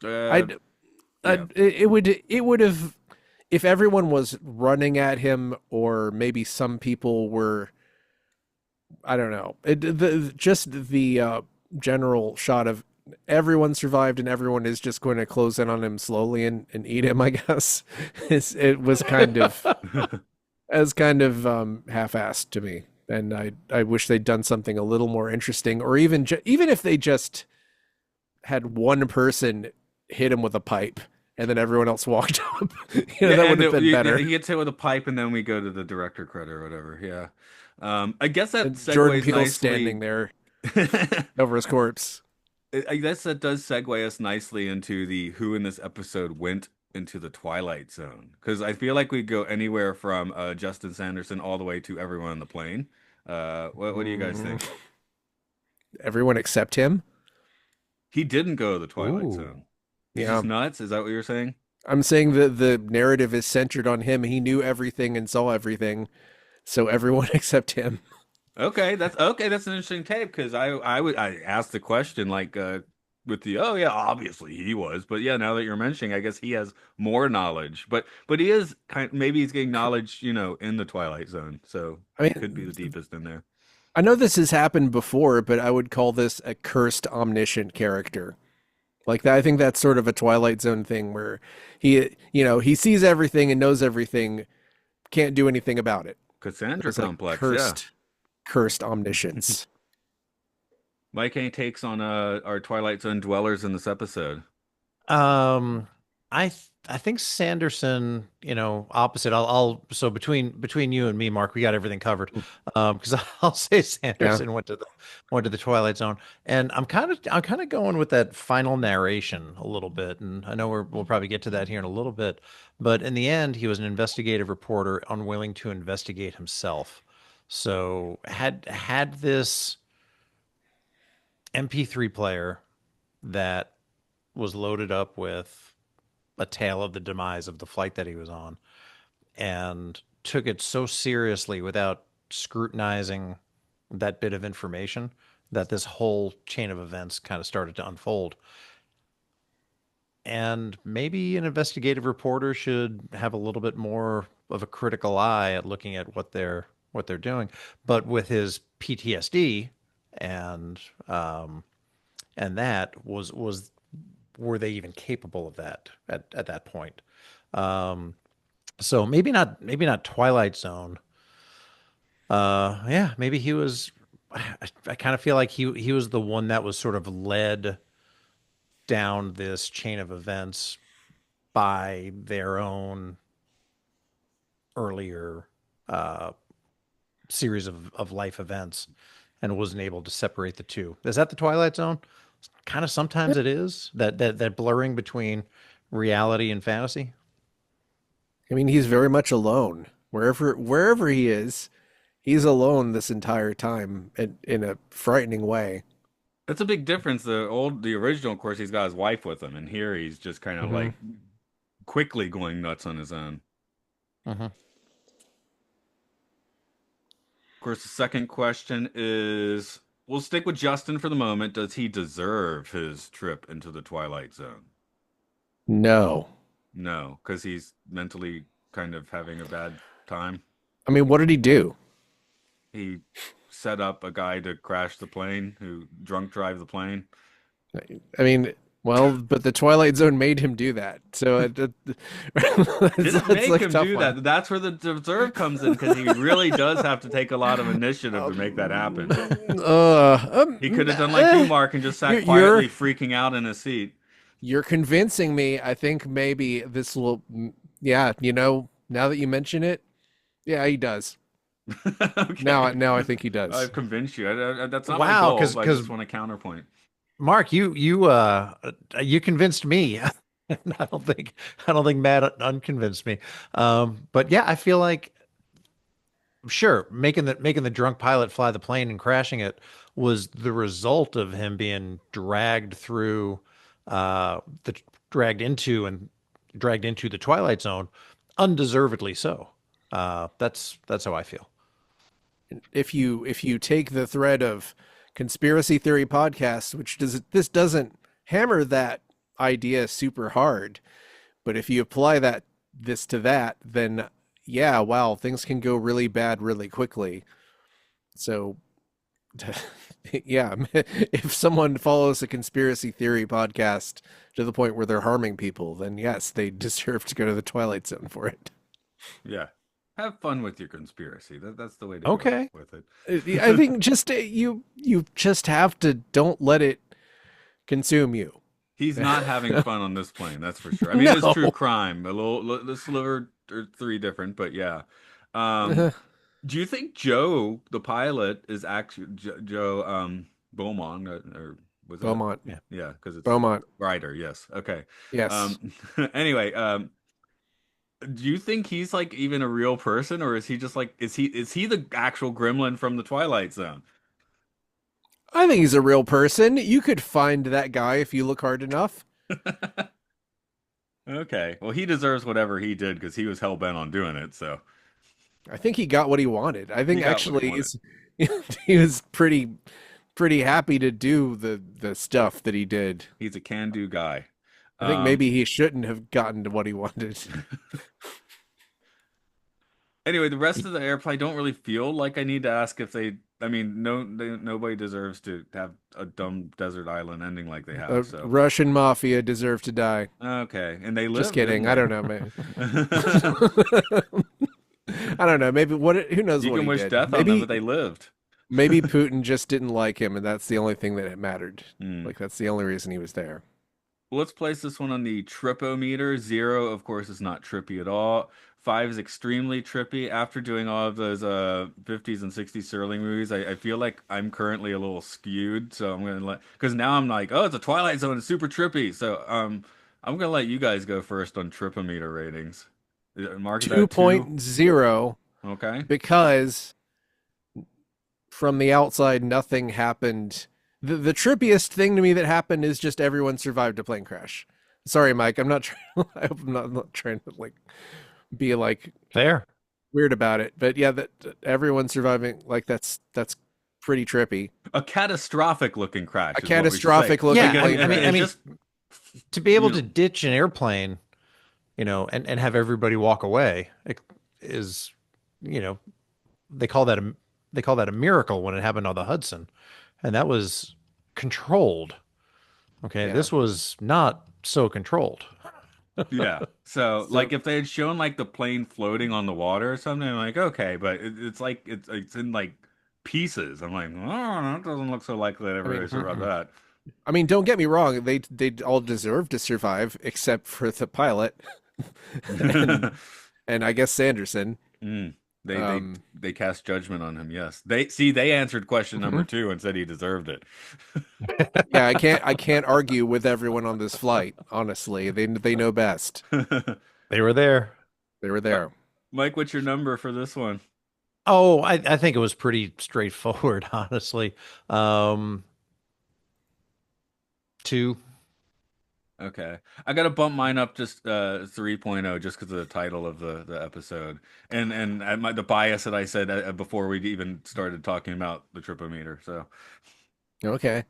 uh I'd, yeah. it would have if everyone was running at him or maybe some people were I don't know. Just the general shot of everyone survived and everyone is just going to close in on him slowly and eat him, I guess. It was kind of as kind of half-assed to me, and I wish they'd done something a little more interesting, or even if they just had one person hit him with a pipe and then everyone else walked up, Yeah, that would and have been yeah, better. he gets hit with a pipe, and then we go to the director credit or whatever. Yeah, I guess that And Jordan segues Peele's standing nicely. there over his corpse. I guess that does segue us nicely into the who in this episode went into the Twilight Zone, because I feel like we go anywhere from Justin Sanderson all the way to everyone on the plane. What do you guys Mm, think? everyone except him. He didn't go to the Twilight Ooh. Zone. He's Yeah, just nuts. Is that what you're saying? I'm saying that the narrative is centered on him. He knew everything and saw everything, so everyone except him. Okay, that's okay. That's an interesting tape because I asked the question like with the oh yeah, obviously he was, but yeah, now that you're mentioning, I guess he has more knowledge, but he is maybe he's getting knowledge, in the Twilight Zone, so I he could be the mean, deepest in there. I know this has happened before, but I would call this a cursed omniscient character. Like that, I think that's sort of a Twilight Zone thing where he sees everything and knows everything, can't do anything about it. Cassandra It's like complex, yeah. cursed omniscience. Mike, any takes on our Twilight Zone dwellers in this episode? Um, I think Sanderson, opposite. So between you and me, Mark, we got everything covered. Because I'll say Yeah. Sanderson went to the Twilight Zone, and I'm kind of going with that final narration a little bit, and I know we'll probably get to that here in a little bit, but in the end, he was an investigative reporter, unwilling to investigate himself. So had this MP3 player that was loaded up with a tale of the demise of the flight that he was on and took it so seriously without scrutinizing that bit of information that this whole chain of events kind of started to unfold. And maybe an investigative reporter should have a little bit more of a critical eye at looking at what they're doing. But with his PTSD and that was were they even capable of that at that point? Um, so maybe not Twilight Zone. Yeah, maybe he was. I kind of feel like he was the one that was sort of led down this chain of events by their own earlier uh, series of life events and wasn't able to separate the two. Is that the Twilight Zone? Kind of sometimes it is that blurring between reality and fantasy. I mean, he's very much alone. Wherever he is, he's alone this entire time in a frightening way. That's a big difference. The original, of course, he's got his wife with him, and here he's just kind of Hmm. like quickly going nuts on his own. Hmm. Of course, the second question is, we'll stick with Justin for the moment. Does he deserve his trip into the Twilight Zone? No. No, because he's mentally kind of having a bad time. I mean, what did he do? He set up a guy to crash the plane, who drunk drive the plane. I mean, well, but the Twilight Zone made him do that. So Didn't that's make like a him tough do one. that. That's where the deserve comes in because he really does have to take a lot of initiative to make that happen. He could have done like you, Mark, and just sat you're, you're quietly freaking out in his seat. you're convincing me. I think maybe this will, yeah, now that you mention it, yeah, he does. Okay, Now I think he does. I've convinced you. That's not my Wow, goal. because I just want a counterpoint. Mark, you convinced me. I don't think Matt unconvinced me. But yeah, I feel like sure, making the drunk pilot fly the plane and crashing it was the result of him being the dragged into and dragged into the Twilight Zone, undeservedly so. That's how I feel. If you take the thread of conspiracy theory podcasts, which this doesn't hammer that idea super hard, but if you apply this to that, then yeah, wow, things can go really bad really quickly. So yeah, if someone follows a conspiracy theory podcast to the point where they're harming people, then yes, they deserve to go to the Twilight Zone for it. Yeah, have fun with your conspiracy. That's the way to go Okay. with it. I think just you just have to don't let it consume you. He's not having fun on this plane, that's for sure. I mean, it was No. true crime, the sliver or three different, but yeah. Um, do you think Joe, the pilot, is actually Joe Beaumont or was that? Beaumont. Yeah. Yeah, because it's Beaumont. Ryder. Yes. Okay. Yes. Um, anyway, do you think he's like even a real person, or is he just like is he the actual gremlin from the Twilight Zone? I think he's a real person. You could find that guy if you look hard enough. Okay. Well, he deserves whatever he did because he was hell bent on doing it. So I think he got what he wanted. I he think got what he actually wanted. He was pretty happy to do the stuff that he did. He's a can-do guy. I think Um, maybe he shouldn't have gotten to what he wanted. Anyway, the rest of the airplay don't really feel like I need to ask if they. I mean, nobody deserves to have a dumb desert island ending like they have. So Russian mafia deserve to die. okay, and they Just lived, didn't kidding. I they? don't know, man. I don't know. Maybe what who knows You what can he wish did. death on them, but they lived. Maybe Putin just didn't like him, and that's the only thing that mattered. Hmm. Like that's the only reason he was there. Well, let's place this one on the tripometer. Zero, of course, is not trippy at all. Five is extremely trippy. After doing all of those 50s and 60s Serling movies, I feel like I'm currently a little skewed. So I'm gonna let because now I'm like, oh, it's a Twilight Zone, it's super trippy. So I'm gonna let you guys go first on tripometer ratings. Mark, is that two? 2.0 Okay. because from the outside nothing happened. The trippiest thing to me that happened is just everyone survived a plane crash. Sorry, Mike. I'm not trying. I hope I'm not trying to like be like Fair. weird about it, but yeah, that everyone surviving like that's pretty trippy. A catastrophic looking crash A is what we should say. catastrophic looking Yeah, Because plane I crash. mean, just to be able you to know, ditch an airplane, and have everybody walk away is, you know, they call that a miracle when it happened on the Hudson, and that was controlled. Okay, Yeah. this was not so controlled. yeah. So, So like, if they had shown like the plane floating on the water or something, I'm like, okay, but it's like it's in like pieces. I'm like, oh, that doesn't look so likely that I everybody mean, survived that. don't get me wrong. They all deserve to survive except for the pilot and and I guess Sanderson. Mm. They they Um, they cast judgment on him. Yes, they answered question number mhm. two and said he deserved it. Yeah, I can't argue with everyone on this flight. Honestly, they know best. They were there. They were there. Mike, what's your number for this one? Oh, I think it was pretty straightforward, honestly. Um, Two. Okay. I gotta bump mine up just 3.0 just because of the title of the episode and the bias that I said before we even started talking about the tripometer. So Okay.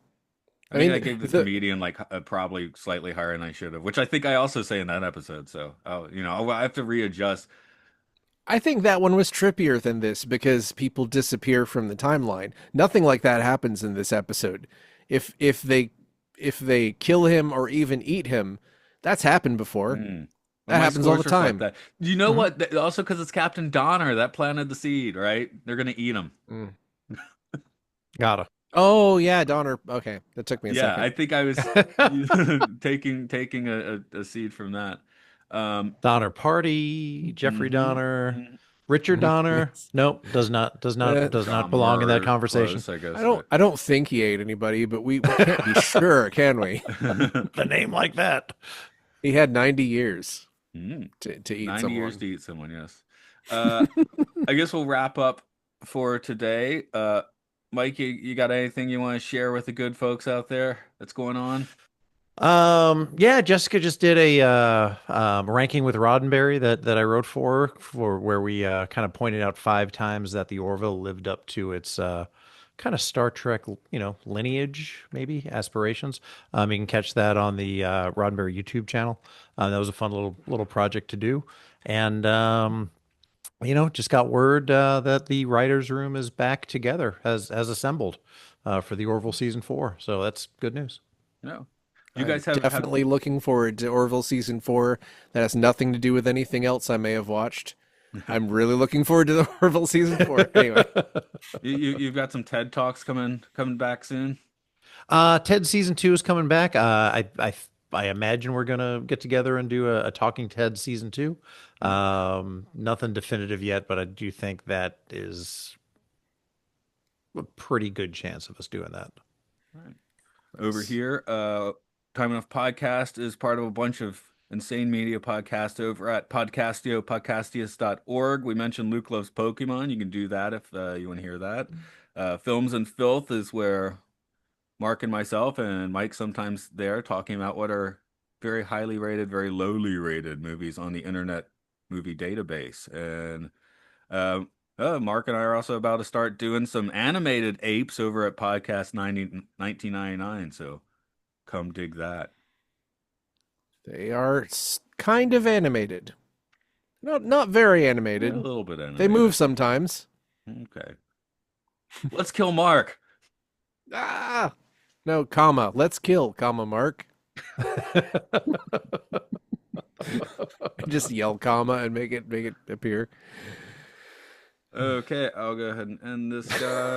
I I think I mean, gave the the comedian like probably slightly higher than I should have, which I think I also say in that episode. So I have to readjust. I think that one was trippier than this because people disappear from the timeline. Nothing like that happens in this episode. If they kill him or even eat him, that's happened before. Mm. Well, That my happens all the scores reflect time. that. You know Hmm. what? Also, because it's Captain Donner that planted the seed, right? They're gonna eat him. Mm. Gotta. Oh yeah, Donner. Okay, that took me a Yeah, second. I think I was taking a seed from that. Donner Party, Jeffrey hmm Donner, Richard Donner. Yes. Nope, does not belong in that Somewhere conversation. close, I I guess, don't. but I don't think he ate anybody, but we can't be sure, can we? The name like that. He had 90 years Mm, to eat 90 years someone. to eat someone, yes. Uh, I guess we'll wrap up for today. Mike, you got anything you want to share with the good folks out there that's going on? Yeah, Jessica just did a ranking with Roddenberry that I wrote for where we kind of pointed out 5 times that the Orville lived up to its kind of Star Trek, lineage, maybe aspirations. You can catch that on the Roddenberry YouTube channel. That was a fun little project to do, and just got word that the writers' room is back together, has assembled for the Orville season 4. So that's good news. No. You I'm guys have definitely looking forward to Orville season 4. That has nothing to do with anything else I may have watched. I'm really looking forward to the Orville season 4. Anyway, you've got some TED Talks coming back soon. Ted season 2 is coming back. I imagine we're gonna get together and do a Talking Ted season 2. Nothing definitive yet, but I do think that is a pretty good chance of us doing that. Right. Over nice. here, Time Enough Podcast is part of a bunch of insane media podcasts over at podcastius.org. We mentioned Luke Loves Pokemon. You can do that if you want to hear that. Films and Filth is where Mark and myself and Mike sometimes there talking about what are very highly rated, very lowly rated movies on the Internet Movie Database. And uh, Mark and I are also about to start doing some animated apes over at Podcast 1999. So come dig that. They are kind of animated. Not very Yeah, a animated. little bit They move animated. sometimes. Okay. Let's kill Mark. Ah, no, comma. Let's kill, comma, Mark. Just yell comma and make it appear. Okay, I'll go ahead and end this guy.